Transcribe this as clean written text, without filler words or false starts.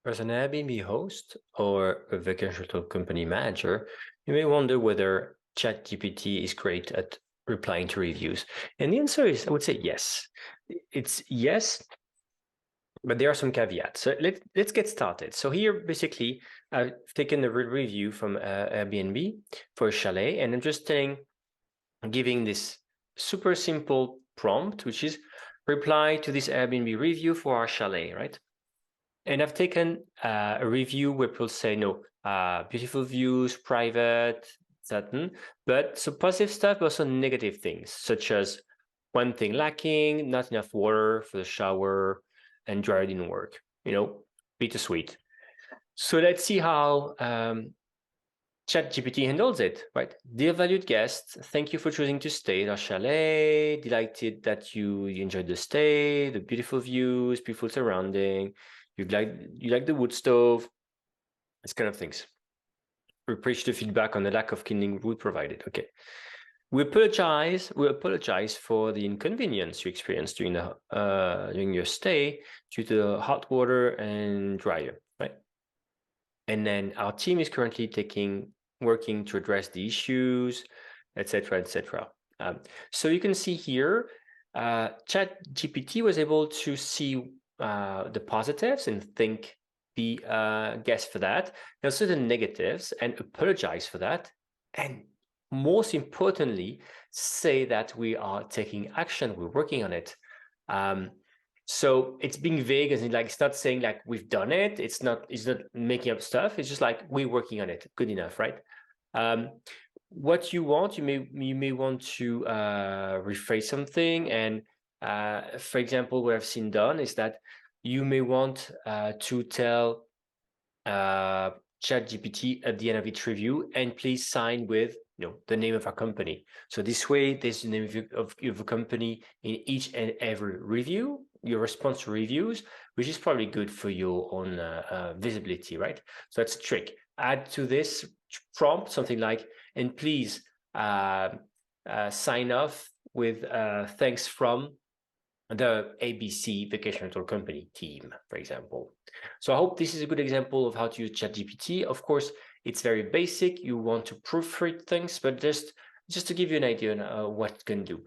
As an Airbnb host or a vacation rental company manager, you may wonder whether ChatGPT is great at replying to reviews. And the answer is, I would say yes. It's yes, but there are some caveats. So let's get started. So here, basically, I've taken a review from Airbnb for a chalet, and I'm just giving this super simple prompt, which is reply to this Airbnb review for our chalet, right? And I've taken a review where people say, no, beautiful views, private, certain, but so positive stuff, but also negative things, such as one thing lacking, not enough water for the shower, and dryer didn't work, bittersweet. So let's see how ChatGPT handles it, right? Dear valued guest, thank you for choosing to stay at our chalet. Delighted that you enjoyed the stay, the beautiful views, beautiful surrounding. You like the wood stove, this kind of things. We appreciate the feedback on the lack of kindling wood provided. Okay. We apologize for the inconvenience you experienced during your stay due to the hot water and dryer, right? And then our team is currently working to address the issues, etc., etc. So you can see here, ChatGPT was able to see the positives and be guess for that, and also the negatives, and apologize for that, and most importantly, say that we are taking action, we're working on it. So it's being vague, as in like it's not saying like we've done it. It's not making up stuff. It's just like we're working on it. Good enough, right? What you want, you may want to rephrase something. And for example, what I've seen done is that you may want to tell ChatGPT at the end of each review, and please sign with the name of our company. So this way, there's the name of a company in each and every review, your response to reviews, which is probably good for your own visibility, right? So that's a trick. Add to this prompt something like, and please sign off with thanks from the ABC Vacation Rental Company team, for example. So I hope this is a good example of how to use ChatGPT. Of course, it's very basic. You want to proofread things, but just to give you an idea on what it can do.